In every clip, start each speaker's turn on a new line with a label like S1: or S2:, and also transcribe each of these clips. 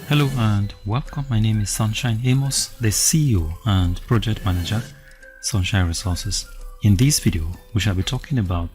S1: Hello and welcome. My name is Sunshine Amos, the CEO and Project Manager, Sunshine Resources. In this video, we shall be talking about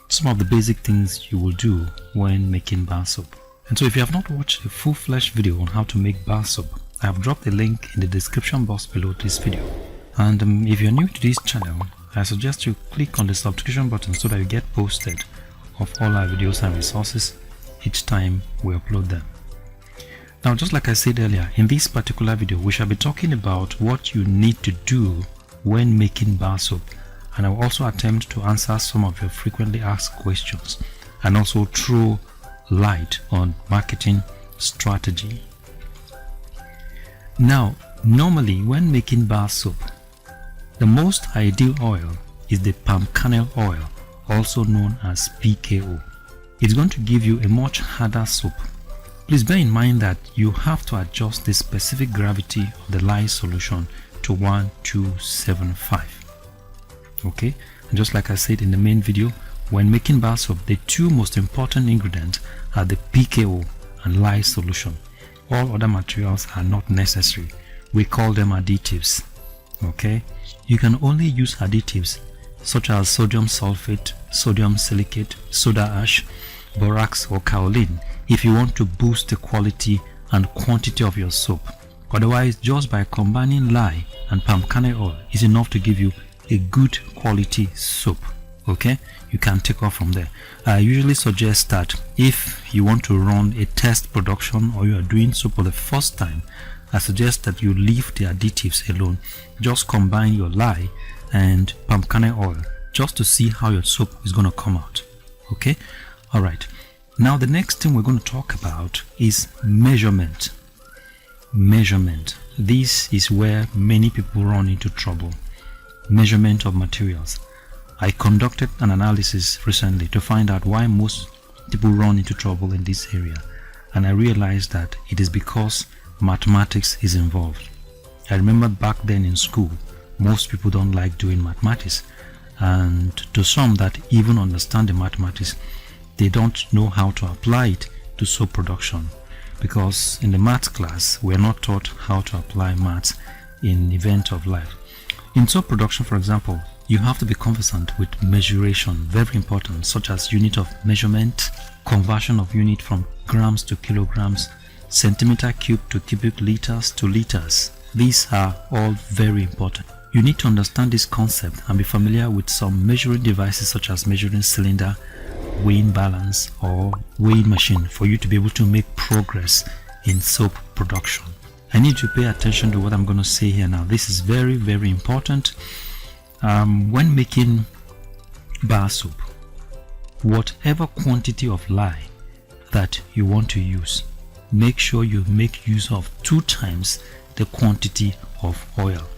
S1: some of the basic things you will do when making bar soap. And so if you have not watched a full-fledged video on how to make bar soap, I have dropped a link in the description box below this video. And if you're new to this channel, I suggest you click on the subscription button so that you get posted of all our videos and resources each time we upload them. Now, just like I said earlier, in this particular video, we shall be talking about what you need to do when making bar soap, and I will also attempt to answer some of your frequently asked questions and also throw light on marketing strategy. Now, normally when making bar soap, the most ideal oil is the palm kernel oil, also known as PKO. It's going to give you a much harder soap. Please bear in mind that you have to adjust the specific gravity of the lye solution to 1275. Okay, and just like I said in the main video, when making bar soap, the two most important ingredients are the PKO and lye solution. All other materials are not necessary. We call them additives. Okay, you can only use additives such as sodium sulfate, sodium silicate, soda ash, borax or kaolin if you want to boost the quality and quantity of your soap. Otherwise, just by combining lye and palm kernel oil is enough to give you a good quality soap. Okay, you can take off from there. I usually suggest that if you want to run a test production or you are doing soap for the first time, I suggest that you leave the additives alone. Just combine your lye and palm kernel oil just to see how your soap is going to come out. Okay, all right. Now the next thing we're going to talk about is measurement. Measurement. This is where many people run into trouble. Measurement of materials. I conducted an analysis recently to find out why most people run into trouble in this area, and I realized that it is because mathematics is involved. I remember back then in school, most people don't like doing mathematics, and to some that even understand the mathematics, they don't know how to apply it to soap production, because in the math class we are not taught how to apply maths in event of life. In soap production, for example, you have to be conversant with measuration, very important, such as unit of measurement, conversion of unit from grams to kilograms, centimeter cube to cubic liters to liters. These are all very important. You need to understand this concept and be familiar with some measuring devices such as measuring cylinder, weighing balance or weighing machine for you to be able to make progress in soap production. I need to pay attention to what I'm going to say here now. This is very, very important. When making bar soap, whatever quantity of lye that you want to use, make sure you make use of 2 times the quantity of oil.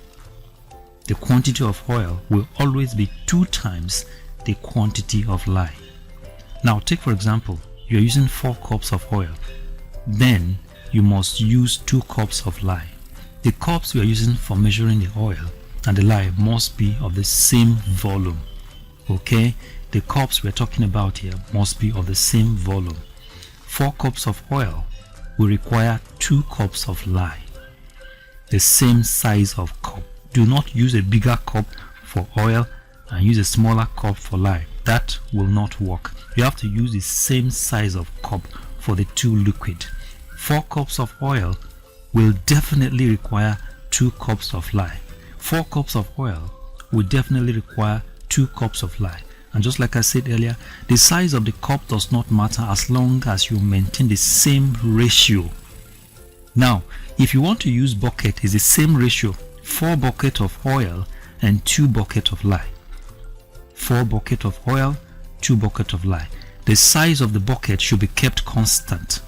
S1: The quantity of oil will always be 2 times the quantity of lye. Now take for example, you're using 4 cups of oil, then you must use 2 cups of lye. The cups you are using for measuring the oil and the lye must be of the same volume. Okay, the cups we're talking about here must be of the same volume. 4 cups of oil will require 2 cups of lye, the same size of cup. Do not use a bigger cup for oil and use a smaller cup for lye. That will not work. You have to use the same size of cup for the 2 liquid. 4 cups of oil will definitely require 2 cups of lye. 4 cups of oil will definitely require 2 cups of lye. And just like I said earlier, the size of the cup does not matter as long as you maintain the same ratio. Now, if you want to use bucket, it's the same ratio. 4 buckets of oil and 2 buckets of lye. 4 buckets of oil, 2 buckets of lye. The size of the bucket should be kept constant.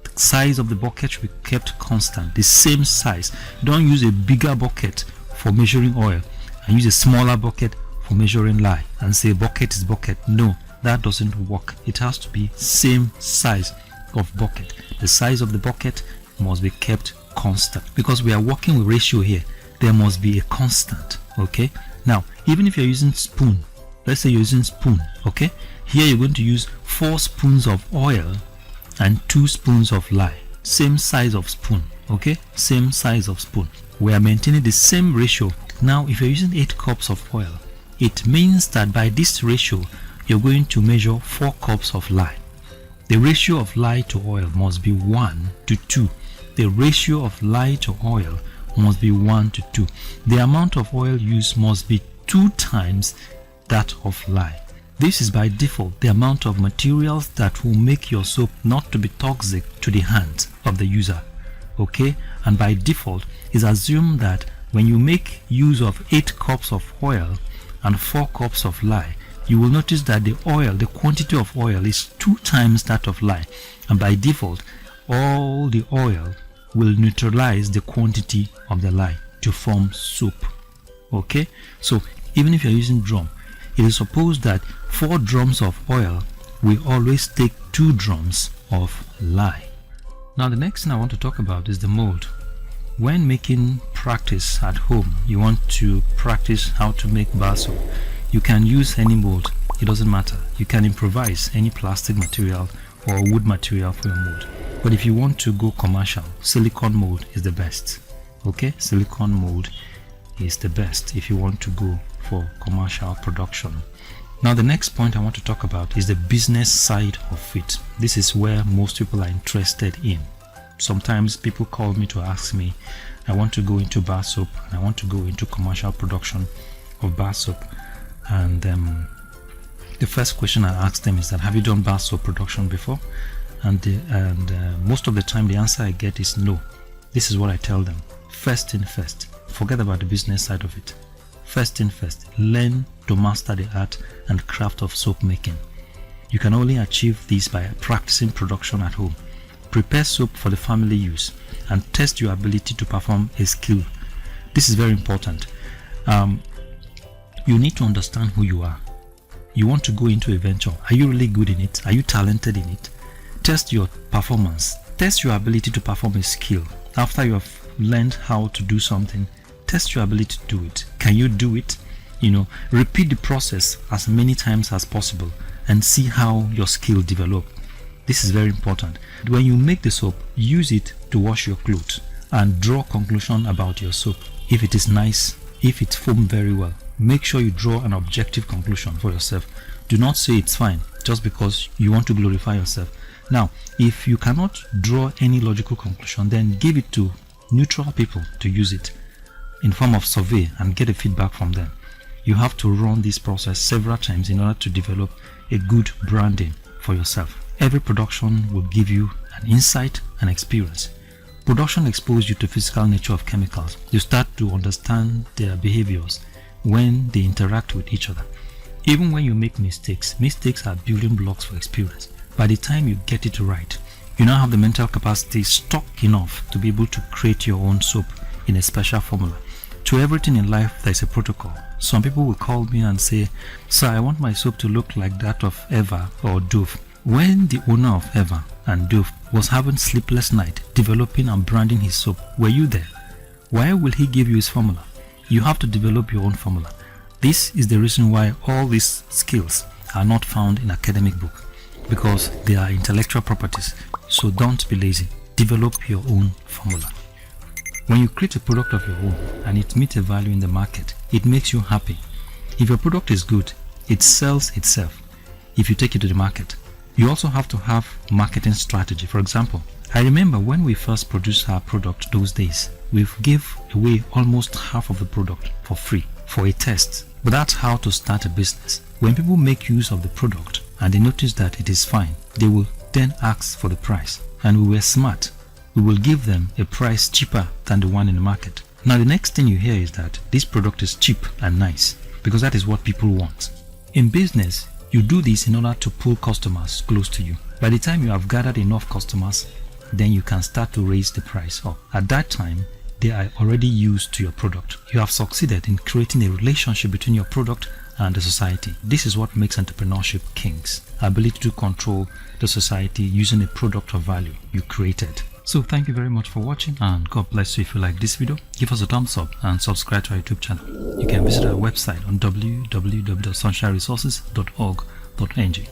S1: The size of the bucket should be kept constant, the same size. Don't use a bigger bucket for measuring oil and use a smaller bucket for measuring lye and say bucket is bucket. No, that doesn't work. It has to be same size of bucket. The size of the bucket must be kept constant because we are working with ratio here. There must be a constant. Okay, now even if you're using spoon, let's say you're using spoon, okay, here you're going to use 4 spoons of oil and 2 spoons of lye. same size of spoon. Okay, same size of spoon. We are maintaining the same ratio. Now if you're using 8 cups of oil, it means that by this ratio you're going to measure 4 cups of lye. The ratio of lye to oil must be 1 to 2. The ratio of lye to oil must be 1 to 2. The amount of oil used must be 2 times that of lye. This is by default the amount of materials that will make your soap not to be toxic to the hands of the user. Okay, and by default is assumed that when you make use of 8 cups of oil and 4 cups of lye, you will notice that the quantity of oil is 2 times that of lye, and by default all the oil will neutralize the quantity of the lye to form soap. Okay, so even if you're using drum, it is supposed that 4 drums of oil will always take 2 drums of lye. Now the next thing I want to talk about is the mold. When making practice at home, you want to practice how to make bar soap. You can use any mold, it doesn't matter. You can improvise any plastic material or wood material for your mold. But if you want to go commercial, silicone mold is the best. Okay, silicone mold is the best if you want to go for commercial production. Now the next point I want to talk about is the business side of it. This is where most people are interested in. Sometimes people call me to ask me, I want to go into bar soap and I want to go into commercial production of bar soap. And the first question I ask them is that, have you done bar soap production before? And most of the time the answer I get is no. This is what I tell them. First thing first, forget about the business side of it. First thing first, learn to master the art and craft of soap making. You can only achieve this by practicing production at home. Prepare soap for the family use and test your ability to perform a skill. This is very important. You need to understand who you are. You want to go into a venture. Are you really good in it? Are you talented in it? Test your performance. Test your ability to perform a skill. After you have learned how to do something, test your ability to do it. Can you do it? Repeat the process as many times as possible and see how your skill develops. This is very important. When you make the soap, use it to wash your clothes and draw conclusion about your soap. If it is nice, if it foams very well, make sure you draw an objective conclusion for yourself. Do not say it's fine just because you want to glorify yourself. Now, if you cannot draw any logical conclusion, then give it to neutral people to use it in form of survey and get a feedback from them. You have to run this process several times in order to develop a good branding for yourself. Every production will give you an insight and experience. Production exposes you to physical nature of chemicals. You start to understand their behaviors when they interact with each other. Even when you make mistakes are building blocks for experience. By the time you get it right, you now have the mental capacity stock enough to be able to create your own soap in a special formula. To everything in life, there is a protocol. Some people will call me and say, "Sir, I want my soap to look like that of Eva or Dove." When the owner of Eva and Dove was having sleepless night developing and branding his soap, were you there? Why will he give you his formula? You have to develop your own formula. This is the reason why all these skills are not found in academic book, because they are intellectual properties. So don't be lazy. Develop your own formula. When you create a product of your own and it meets a value in the market, it makes you happy. If your product is good, it sells itself if you take it to the market. You also have to have marketing strategy. For example, I remember when we first produced our product those days, we gave away almost half of the product for free for a test. But that's how to start a business. When people make use of the product and they notice that it is fine, they will then ask for the price. And we were smart. We will give them a price cheaper than the one in the market. Now the next thing you hear is that this product is cheap and nice, because that is what people want. In business, you do this in order to pull customers close to you. By the time you have gathered enough customers, then you can start to raise the price up. At that time, they are already used to your product. You have succeeded in creating a relationship between your product and the society. This is what makes entrepreneurship kings. Ability to control the society using a product of value you created. So thank you very much for watching, and God bless you. If you like this video, give us a thumbs up and subscribe to our YouTube channel. You can visit our website on www.sunshineresources.org.ng.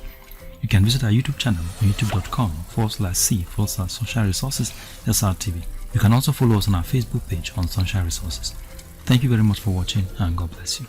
S1: You can visit our YouTube channel on youtube.com/c/Sunshine Resources SRTV. You can also follow us on our Facebook page on Sunshine Resources. Thank you very much for watching, and God bless you.